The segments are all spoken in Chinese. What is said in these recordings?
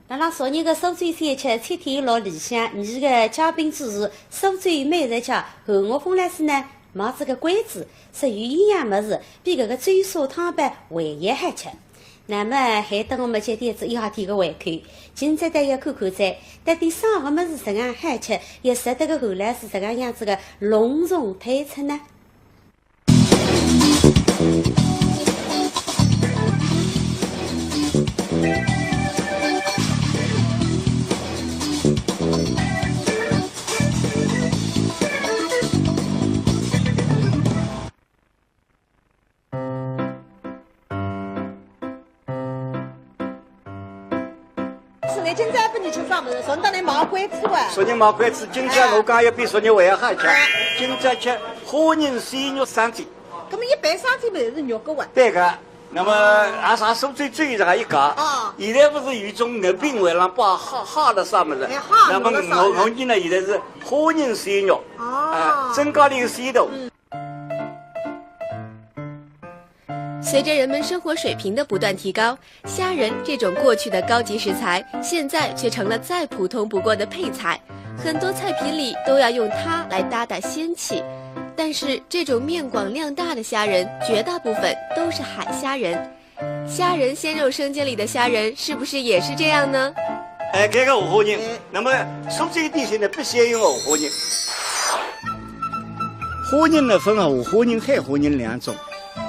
阿拉昨日个酥嘴三吃餐厅老理想，你个嘉宾主持酥嘴美食家韩我峰老师呢，冒这个关子，说有营养么子比搿个追砂汤饭还要好吃。那么还等我们接点子一下天个胃口，今朝得要看看噻，到底啥个么子这样好吃，又值得个韩老师这个样子个隆重推出呢？你今朝不你吃啥么子？昨日你毛关子哇？昨日毛关子，今朝我讲要比昨日还要好吃。今朝吃花仁鲜肉生煎。那么一般生煎不是肉个哇？对个。那么阿啥酥最最上一家。哦。现在不是有种肉饼为让把哈了啥么子？那么我呢现在是花仁鲜肉。哦。增加了一个鲜度。随着人们生活水平的不断提高，虾仁这种过去的高级食材，现在却成了再普通不过的配菜，很多菜品里都要用它来搭搭鲜气。但是这种面广量大的虾仁，绝大部分都是海虾仁。虾仁鲜肉生煎里的虾仁是不是也是这样呢？这个五花仁，那么酥嘴点心呢必须要用五花仁。花仁呢分五花仁、海花仁两种。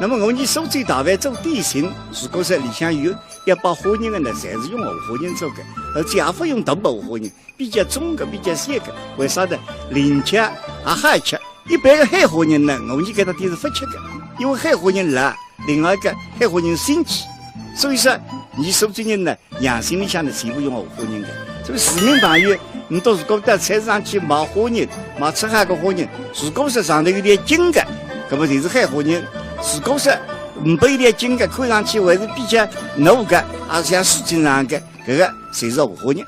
那么我们酥嘴大饭做点心，如果说里向有要把花仁的呢，侪是用五花仁做的，而且也不用大五花仁，比较中的、比较鲜的。为啥呢？廉价也好吃。一般的海花仁呢，我们给它点是不吃的，因为海花仁辣，另外一个海花仁腥气，所以说你酥嘴人呢，养生里向呢全部用五花仁的。所以市民朋友，你到如果到菜市场去买花仁，买吃海的花仁，如果说上头有点筋的，那么就是海花仁。如果说不一点筋的，看上去还是比较糯的，也像树筋上的，这个才是五花仁。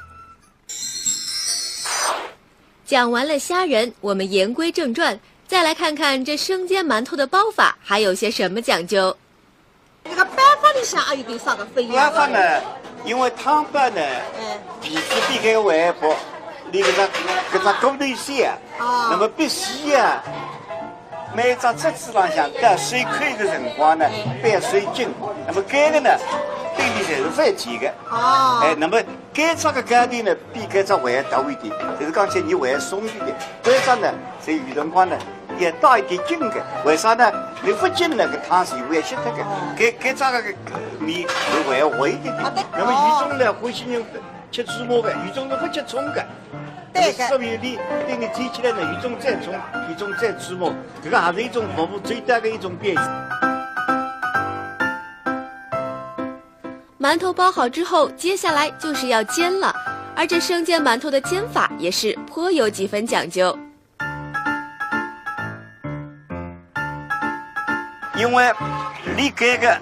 讲完了虾仁，我们言归正传，再来看看这生煎馒头的包法还有些什么讲究。这个办法里向还有点啥个不一样？办法呢，因为汤饭呢，皮子比这个还薄，你搿只骨头细，那么必须啊。每只汁子浪向在水开的辰光呢，拌水筋。那么这个呢，对里侪是翻甜的。那么这只个干的呢，比这只还要大一点，就是讲起你还要松一点。这只呢，在有辰光呢，也带一点筋的。为啥呢？你不筋呢，搿汤是会稀脱的。这只个面还要滑一点点。那么有种呢，欢喜人吃芝麻的，有种是不吃葱的。对个，所以你煎起来呢，一种蘸葱，一种蘸芝麻，这个还是一种服务最大的一种变现。馒头包好之后，接下来就是要煎了，而这生煎馒头的煎法也是颇有几分讲究。因为你这个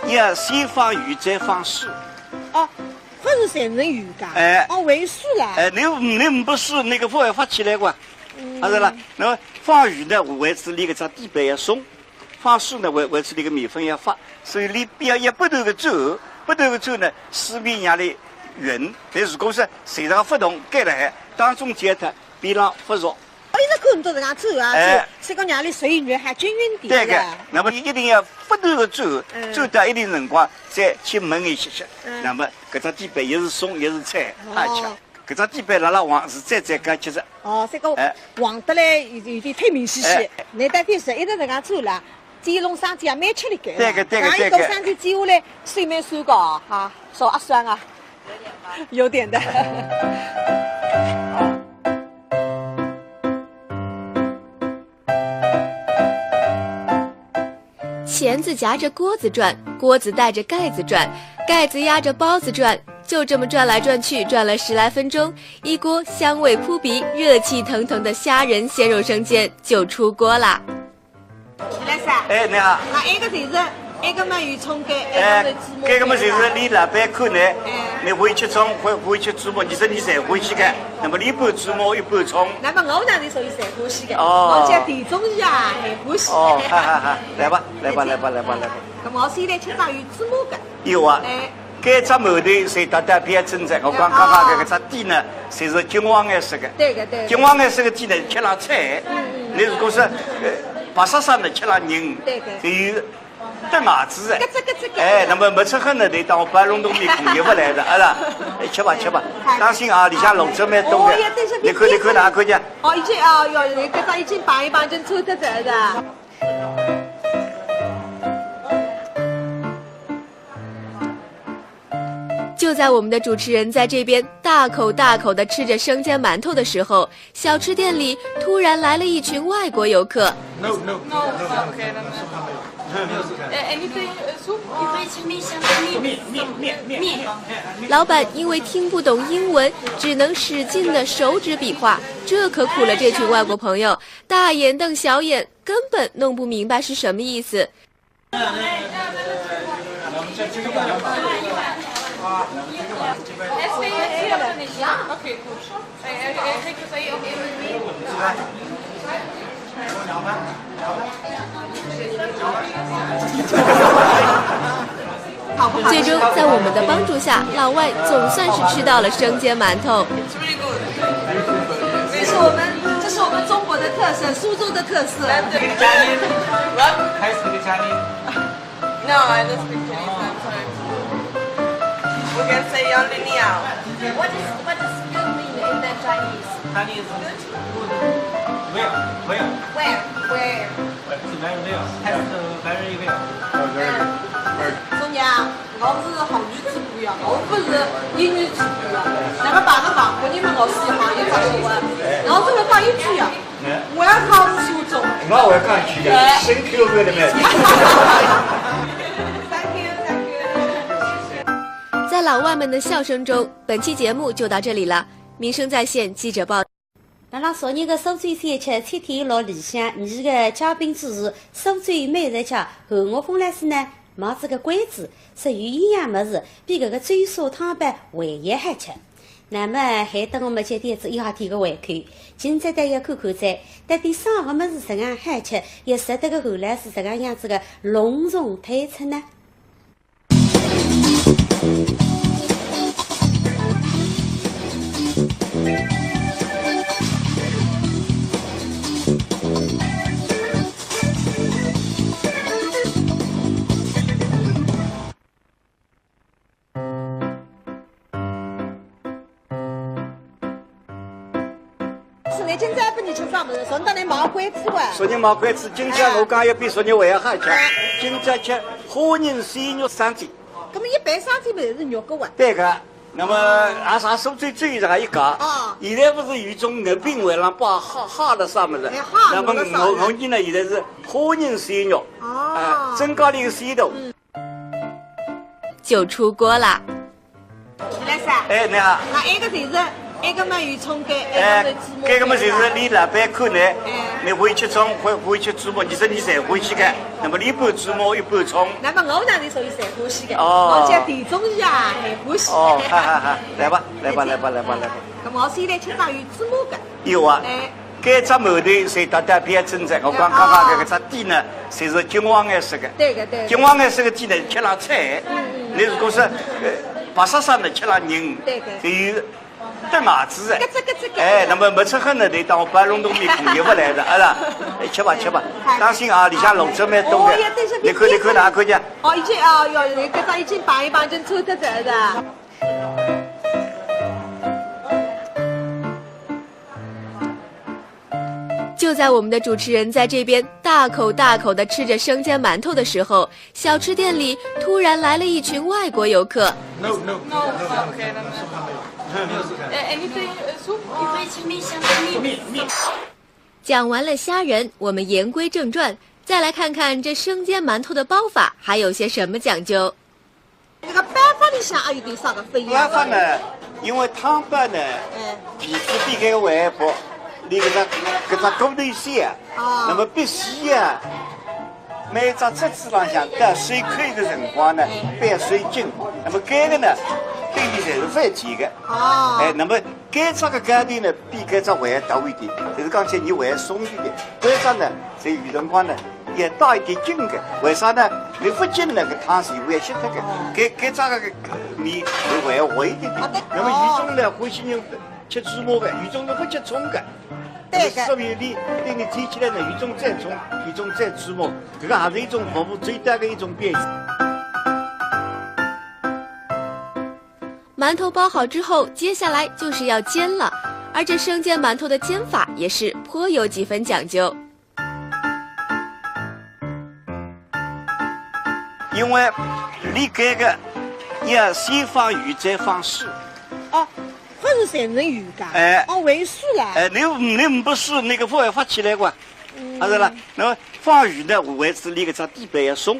要先放油，再放水。不是三成鱼噶，为水啦。你不是那个不会发起来过，是啦。那么放鱼呢，维持你个只底板要松；放水呢，维持你个面粉要发。所以你不要一不断的走，不断的走呢，水面让你匀。但如果说水上不动，盖了海当中煎它，边上不熟。我一直看到这样走啊，这个让你水匀还均匀点。对个，那么你一定要不断的走，走到一定辰光再去焖一些。那么搿只底板也是松也是菜，好吃。搿只底板辣黄是再搿结实。这个黄得来有点太明显。你到底是一直这样走了，煎笼生煎也蛮吃力个。对个。一道生煎煎下来，水蛮酸个哈，少啊酸啊，有点的。钳子夹着锅子转，锅子带着盖子转，盖子压着包子转，就这么转来转去，转了10来分钟，一锅香味扑鼻、热气腾腾的虾仁鲜肉生煎就出锅啦。徐老师，你好。那一个就是一个嘛有葱干，一个是芝麻。这个嘛就是你老板看呢，你会吃葱，会吃芝麻，你说你侪欢喜的。那么一半芝麻，一半葱。那么我呢是属于侪欢喜的。我叫地中鱼啊，很欢喜。好，来吧。那么我先来吃上有芝麻的。有啊。搿只馒头是搭搭偏真在，我刚刚搿只底呢，侪是金黄颜色的。对个对。金黄颜色的底呢，吃了菜。你如果是白沙沙的吃了人，对个。就有带麻子的。哎，那么没吃喝呢，得当白龙洞面孔也不来的，啊啦，吃吧吃吧，当心啊，里向笼子蛮多的。你看哪看见？哦，已经哦哟，搿只已经绑一绑，已经抽得着的。就在我们的主持人在这边大口大口地吃着生煎馒头的时候，小吃店里突然来了一群外国游客。老板因为听不懂英文，只能使劲的手指比划，这可苦了这群外国朋友，大眼瞪小眼，根本弄不明白是什么意思。最终在我们的帮助下，老外总算是吃到了生煎馒头。这是我们中国的特色，苏州的特色。No, I don't speak Chinese. I'm sorry. We can say only Niao. What does good mean in the Chinese? Chinese good. Well. Where? It's very well. Test very well. 中娘，我是汉语主播呀，我不是英语主播呀。那么把那外国人们老师也好，也讲说话，然后这个讲一句呀，我要考苏州。我要讲去的，身体都没得买。在老外们的笑声中，本期节目就到这里了。民生在线记者报。那让昨日的苏州317餐厅老理想，你的嘉宾主持苏州美食家韩岳峰老师呢，买这个关子，说有营养么子比搿个追砂汤饭还要好吃。那么还等我们接点子一下天的胃口，今朝要看看在到底啥个么子这样好吃，又值得个后来是这个样子的隆重推出呢？你今朝不你吃啥么子？昨天你毛关子哇？昨日毛关子，今朝我讲要比昨日还要好吃。今朝吃花仁鲜肉生煎。那么一般生煎不是肉个哇？对个。那么俺啥苏州最上一家，现在不是有一种肉饼为让把哈了啥么子？那么我呢现在是花仁鲜肉，增加了一个鲜度，就出锅啦。徐老师，哎，你好。那一个就是。一个嘛有葱干，这个嘛就是你老板看呢，你会去葱，会去猪毛，你说你侪欢喜的，那么你一半猪毛，一半葱。那么我那里属于侪欢喜的，我讲地中海啊，还欢喜。哦，好，来吧。那么我现在吃到有猪毛的。有啊。搿只馒头是搭搭偏真在，我刚刚搿只底呢，侪是金黄颜色的。对个对。金黄颜色的底呢，吃了菜。你如果是白沙沙的吃了人，对个。就有。带麻子的，哎，那么没吃喝呢，得当白龙洞面孔也不来的，啊啦，吃吧，当心啊，里向笼子蛮多的。你看哪看见？哦，已经哦哟，搿只已经绑一绑，已经抽得着的。就在我们的主持人在这边大口大口地吃着生煎馒头的时候，小吃店里突然来了一群外国游客。讲完了虾仁，我们言归正传，再来看看这生煎馒头的包法还有些什么讲究。这个办法里向还有点啥个不一样？办法呢，因为汤饭呢，皮子比搿个还薄，你搿只骨头细啊，那么必须啊。每只汁子浪向在水开的辰光呢，拌水筋。那么搿个呢，对面侪是翻甜的。哎，那么搿只个干头呢，比搿只还大一点，就是讲起你还松一点。搿只呢，在有辰光呢，也倒一点筋的。为啥呢？你不筋呢，个汤水会稀脱的。给这个米会回一点点。那么鱼种呢，欢喜人吃芝麻的，鱼种是不吃葱的。对个。所以你提起来呢，鱼种再葱，鱼种再芝麻，这个还是一种服务最大的一种变现。馒头包好之后，接下来就是要煎了，而这生煎馒头的煎法也是颇有几分讲究。因为你这个要先放鱼再放水。哦，不是三成鱼的。为水了。你不水，那个不会发起来过。是了，那么放鱼呢，维持你个这地板要松；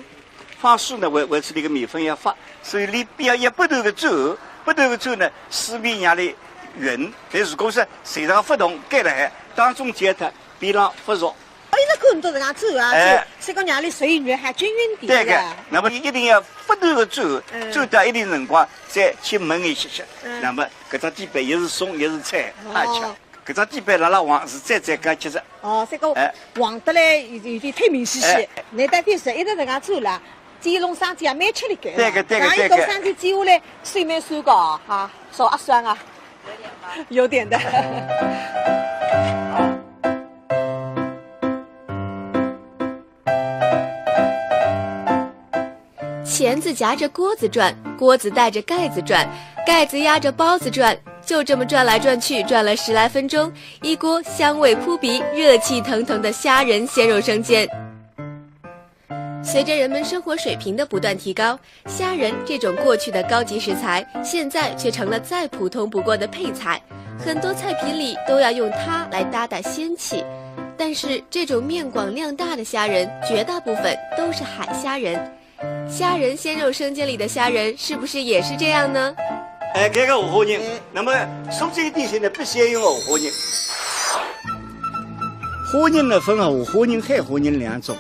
放水呢，维持你个面粉要发。所以你要不断的走。不断的走呢，水面让你匀。但如果是水上不动，盖了海当中接它，边浪不熟。我一直看到这样走啊，所以讲让你水匀还均匀点。对个，那么你一定要不断的走，走到一定辰光再去焖一些。那么搿只地板也是松也是菜好吃。搿只地板拉黄是再搿结实。这个黄得来有点太明显。你代表是一直这样走了。煎笼生煎也蛮吃力个，对个。然后一道生煎煎下来，水蛮酸个哈，少啊酸啊，有点的。钳子夹着锅子转，锅子带着盖子转，盖子压着包子转，就这么转来转去，转了10来分钟，一锅香味扑鼻、热气腾腾的虾仁鲜肉生煎。随着人们生活水平的不断提高，虾仁这种过去的高级食材，现在却成了再普通不过的配菜。很多菜品里都要用它来搭鲜气。但是这种面广量大的虾仁，绝大部分都是海虾仁。虾仁鲜肉生煎里的虾仁，是不是也是这样呢？这个五花肉，那么苏州地区呢，必须要用五花肉。花肉呢，分五花肉、海花肉2种。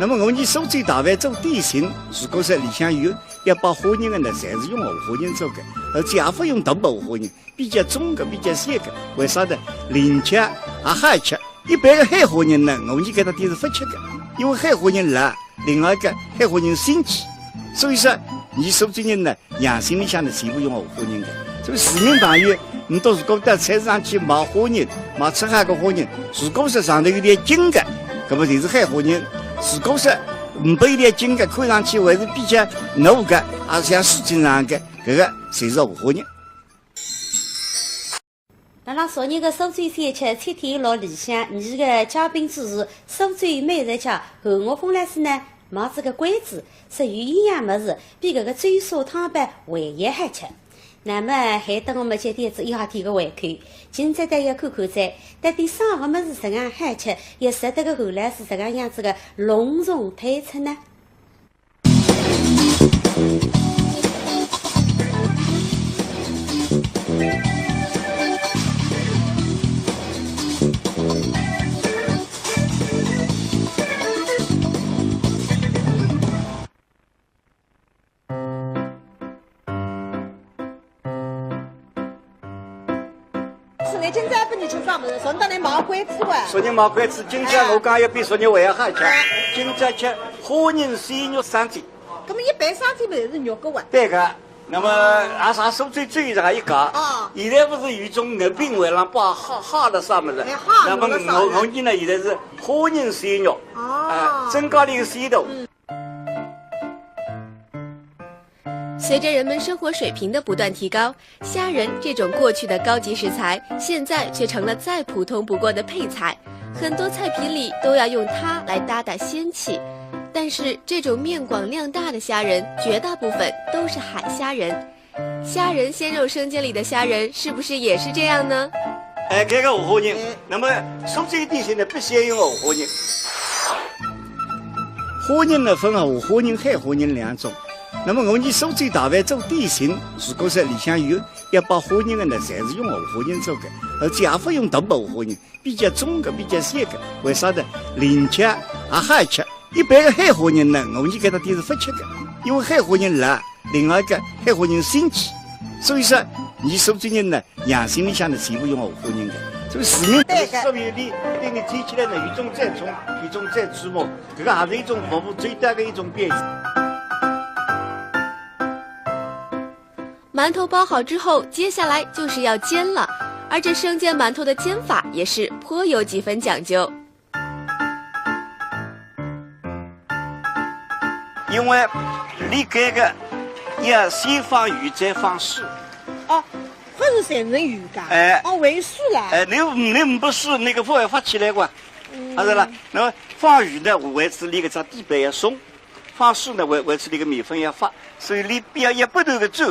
那么我们苏州大饭做点心，如果是里向有要把花肉的呢，侪是用五花肉做的，而且也不用大五花肉，比较中的、比较细的。为啥呢？零吃也好吃。一般的海花肉呢，我们搿搭店是不吃的，因为海花肉辣，另外一个海花肉腥气，所以说你苏州人呢，养生里向呢全部用五花肉的。所以市民朋友，你到如果到菜市场去买花肉，买吃海的花肉，如果是上头有点筋的，搿么就是海花肉。如果是不一点筋的，看上去还是比较糯的，也像丝筋上的，这个侪是五花肉。阿拉昨日的苏州3吃餐厅老理想，你的嘉宾主持苏州美食家韩岳峰老师呢，买这个关子，属于营养物事，比搿个追沙汤饭还要好吃。那么还等我们接点子1号店的胃口，今朝得要看看噻，到底啥个物事这样好吃，又值得个韩老师这个样子的隆重推出呢？今朝不你吃啥么子？昨天买关子哇。昨日买关子，今朝我讲要比昨日还要好吃。今朝吃花仁鲜肉生煎。那么一般生煎不是肉个哇？对个。那么也啥苏州最上一家。现在不是有种肉饼外浪把哈的啥么子？那么我们呢现在是花仁鲜肉。增加了一个鲜度。随着人们生活水平的不断提高，虾仁这种过去的高级食材，现在却成了再普通不过的配菜。很多菜品里都要用它来搭鲜气。但是这种面广量大的虾仁，绝大部分都是海虾仁。虾仁鲜肉生煎里的虾仁，是不是也是这样呢？这个五花肉，那么苏州点心呢，必须要用五花肉。花肉呢，分五花肉、海花肉2种。那么我们苏州大饭做点心，如果是里向有要把花肉的呢，侪是用五花肉做的，而且也不用大五花肉，比较中的、比较细的。为啥呢？零吃也好吃。一般的海花肉呢，我们搿搭店是不吃的，因为海花肉辣，另外一个海花肉腥气，所以说你苏州人呢，养生里向呢全部用五花肉的。这个市民所有的对你提起来呢，一种再重，一种再注目，这个还是一种服务最大的一种表现。馒头包好之后，接下来就是要煎了，而这生煎馒头的煎法也是颇有几分讲究。因为你这个要先放鱼再放水。哦，不是三成鱼噶。哦，为水啦。你不是那个不会发起来过，好是了。那么放鱼呢，维持你个这底板要松；放水呢，维持你个面粉要发。所以你不要一不断的走，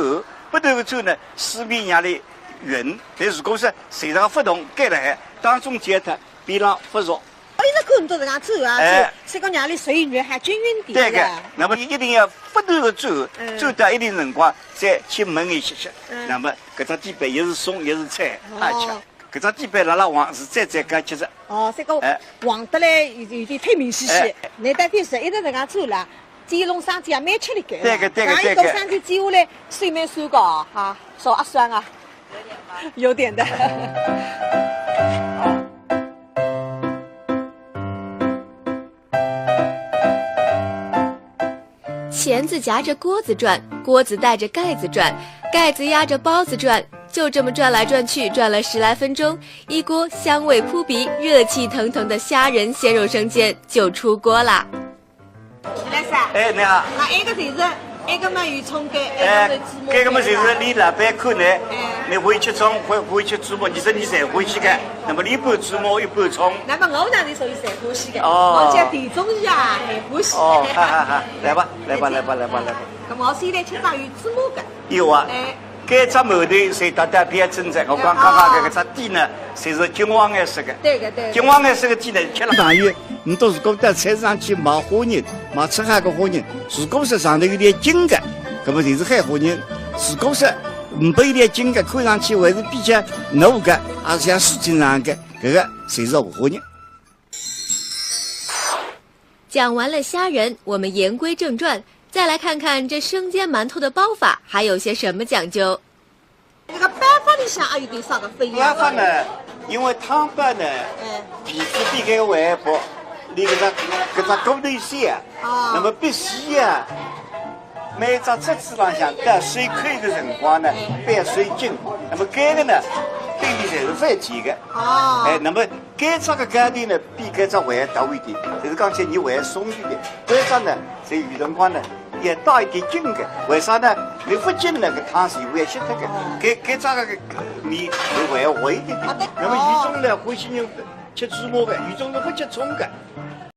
不断的走呢，水面压力匀。但如果是水上不动盖了海，当中间它边浪不弱。我一直看到这样走啊，走，这个让你水源还均匀点。对个，那么你一定要不断的走，走到一定辰光再去焖一些。那么搿只底板也是松也是菜而且搿只底板拉黄是再加结实。哦，这个黄得来有点太明显些。你得平时一直这样走了，煎弄生煎也蛮吃力个。对个。刚一到生煎煎下来，水蛮酸个啊，少啊酸啊，有点的。钳子夹着锅子转，锅子带着盖子转，盖子压着包子转，就这么转来转去，转了10来分钟，一锅香味扑鼻、热气腾腾的虾仁鲜肉生煎就出锅啦。徐老师，你好。那一个就是一个嘛有葱干，这个嘛就是你老板看呢，你会吃葱，会吃猪毛，你说你侪欢喜的，那么你一半猪毛一半葱。那么我那里属于侪欢喜的，我叫地中鱼啊，还欢喜。哦，好，来吧。那么我现在吃到有猪毛的。有啊。这只馒头是大大片真的，我刚刚这个底呢，是金黄颜色的。对。金黄颜色的底呢，吃了等于你到如果到菜市场去买花仁，买吃海个花仁，如果是上头有点筋的，那么就是海花仁；如果是没有点筋的，看上去还是比较糯的，还是像水晶上的，这个就是花仁。讲完了虾仁，我们言归正传。再来看看这生煎馒头的包法还有些什么讲究。这个办法里向也有点啥个不一样。办法呢，因为汤板呢，皮子比这个还薄，你搿只骨头线啊，那么必须啊，每只桌子浪向到水开的辰光呢，拌水筋，那么这个呢，对面侪是翻甜的。那么这只个干的呢，比这只还大一点，就是讲起你还松一点。这只呢，在有辰光呢。也带一点筋的，为啥呢？你不筋那个汤是会吸脱的，这只个米会滑一点点。那么有种呢欢喜人吃猪毛的，有种是不吃葱的。